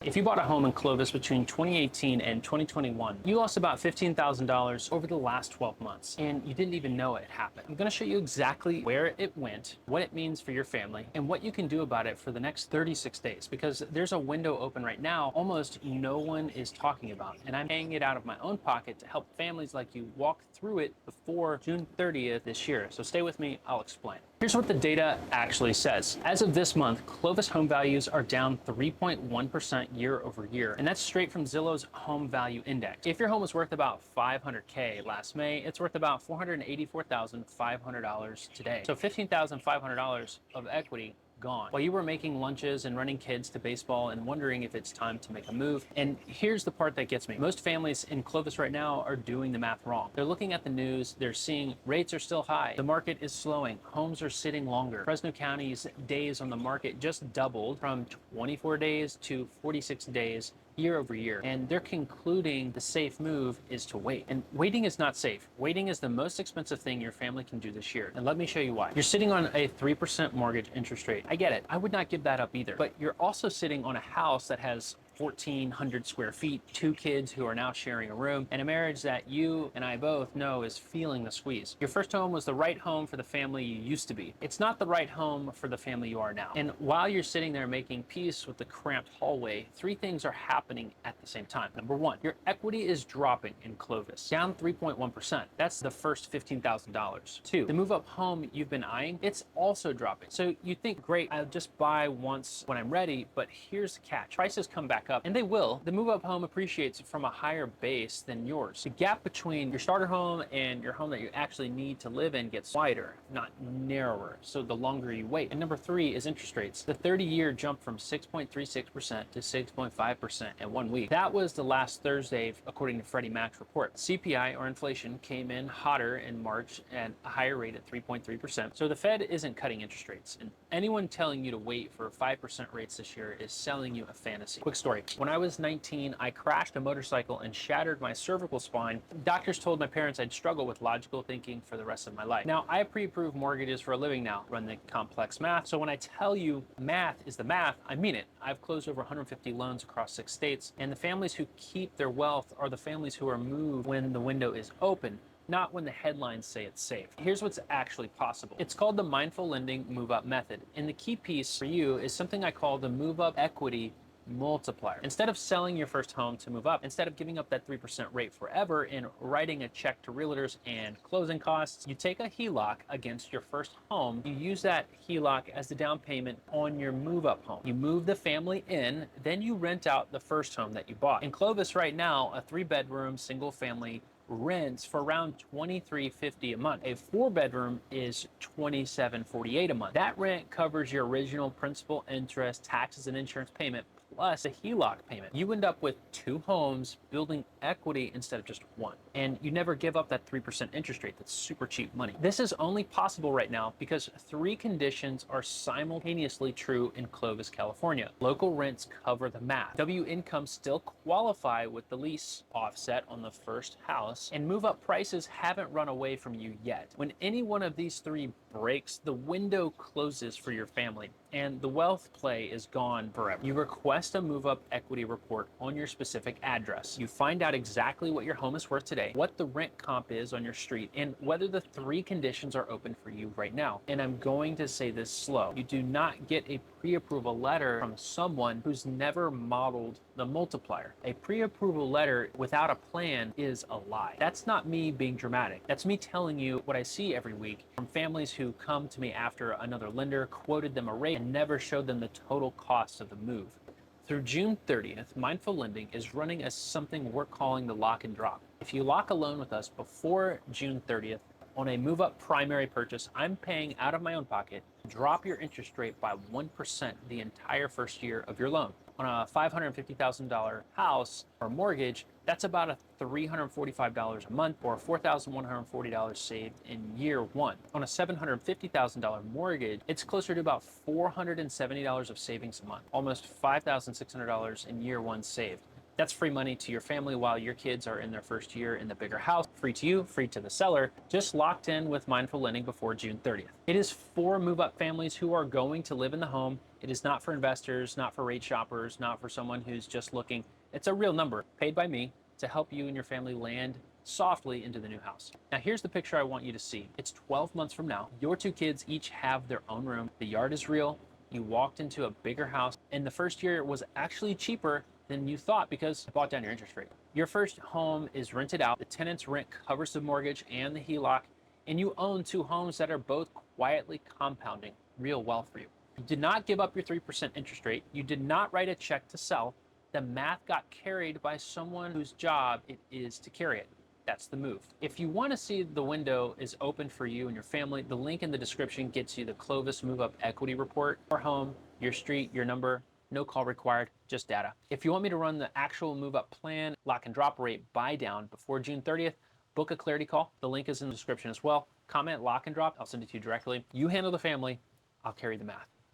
If you bought a home in Clovis between 2018 and 2021, you lost about $15,000 over the last 12 months, and you didn't even know it happened. I'm gonna show you exactly where it went, what it means for your family, and what you can do about it for the next 36 days, because there's a window open right now almost no one is talking about, and I'm paying it out of my own pocket to help families like you walk through it before June 30th this year. So stay with me, I'll explain. Here's what the data actually says. As of this month, Clovis home values are down 3.1% year over year, and that's straight from Zillow's home value index. If your home was worth about $500K last May, it's worth about $484,500 today. So $15,500 of equity gone. While you were making lunches and running kids to baseball and wondering if it's time to make a move. And here's the part that gets me. Most families in Clovis right now are doing the math wrong. They're looking at the news, they're seeing rates are still high, the market is slowing, homes are sitting longer. Fresno County's days on the market just doubled from 24 days to 46 days year over year, and they're concluding the safe move is to wait. And waiting is not safe. Waiting is the most expensive thing your family can do this year. And let me show you why. You're sitting on a 3% mortgage interest rate. I get it. I would not give that up either. But you're also sitting on a house that has 1,400 square feet, 2 kids who are now sharing a room, and a marriage that you and I both know is feeling the squeeze. Your first home was the right home for the family you used to be. It's not the right home for the family you are now. And while you're sitting there making peace with the cramped hallway, 3 things are happening at the same time. Number 1, your equity is dropping in Clovis, down 3.1%. That's the first $15,000. 2, the move-up home you've been eyeing, it's also dropping. So you think, great, I'll just buy once when I'm ready, but here's the catch. Prices come back up, and they will. The move-up home appreciates from a higher base than yours. The gap between your starter home and your home that you actually need to live in gets wider, not narrower, so the longer you wait. And number 3 is interest rates. The 30-year jumped from 6.36% to 6.5% in 1 week. That was the last Thursday, according to Freddie Mac's report. CPI, or inflation, came in hotter in March at a higher rate at 3.3%. So the Fed isn't cutting interest rates, and anyone telling you to wait for 5% rates this year is selling you a fantasy. Quick story. When I was 19, I crashed a motorcycle and shattered my cervical spine. Doctors told my parents I'd struggle with logical thinking for the rest of my life. Now, I pre-approve mortgages for a living now, run the complex math. So when I tell you math is the math, I mean it. I've closed over 150 loans across 6 states, and the families who keep their wealth are the families who are moved when the window is open, not when the headlines say it's safe. Here's what's actually possible. It's called the mindful lending move-up method. And the key piece for you is something I call the move-up equity multiplier. Instead of selling your first home to move up, instead of giving up that 3% rate forever and writing a check to realtors and closing costs, you take a HELOC against your first home. You use that HELOC as the down payment on your move up home. You move the family in, then you rent out the first home that you bought. In Clovis right now, a 3-bedroom single family rents for around $23.50 a month. A 4-bedroom is $27.48 a month. That rent covers your original principal, interest, taxes, and insurance payment, plus a HELOC payment. You end up with 2 homes building equity instead of just 1. And you never give up that 3% interest rate. That's super cheap money. This is only possible right now because 3 conditions are simultaneously true in Clovis, California. Local rents cover the math. W incomes still qualify with the lease offset on the first house, and move-up prices haven't run away from you yet. When any one of these 3 breaks, the window closes for your family, and the wealth play is gone forever. You request a move-up equity report on your specific address. You find out exactly what your home is worth today, what the rent comp is on your street, and whether the 3 conditions are open for you right now. And I'm going to say this slow. You do not get a pre-approval letter from someone who's never modeled the multiplier. A pre-approval letter without a plan is a lie. That's not me being dramatic. That's me telling you what I see every week from families who come to me after another lender quoted them a rate and never showed them the total cost of the move. Through June 30th, Mindful Lending is running as something we're calling the lock and drop. If you lock a loan with us before June 30th on a move-up primary purchase, I'm paying out of my own pocket, drop your interest rate by 1% the entire first year of your loan. On a $550,000 house or mortgage, that's about $345 a month or $4,140 saved in year 1. On a $750,000 mortgage, it's closer to about $470 of savings a month, almost $5,600 in year 1 saved. That's free money to your family while your kids are in their first year in the bigger house. Free to you, free to the seller, just locked in with Mindful Lending before June 30th. It is for move-up families who are going to live in the home It is not for investors, not for rate shoppers, not for someone who's just looking. It's a real number paid by me to help you and your family land softly into the new house. Now, here's the picture I want you to see. It's 12 months from now. Your two kids each have their own room. The yard is real. You walked into a bigger house, and the first year was actually cheaper than you thought because you bought down your interest rate. Your first home is rented out. The tenant's rent covers the mortgage and the HELOC, and you own two homes that are both quietly compounding real wealth for you. You did not give up your 3% interest rate. You did not write a check to sell. The math got carried by someone whose job it is to carry it. That's the move. If you want to see the window is open for you and your family, the link in the description gets you the Clovis Move Up Equity Report. Your home, your street, your number, no call required, just data. If you want me to run the actual move up plan, lock and drop rate buy down before June 30th, book a clarity call. The link is in the description as well. Comment lock and drop. I'll send it to you directly. You handle the family. I'll carry the math.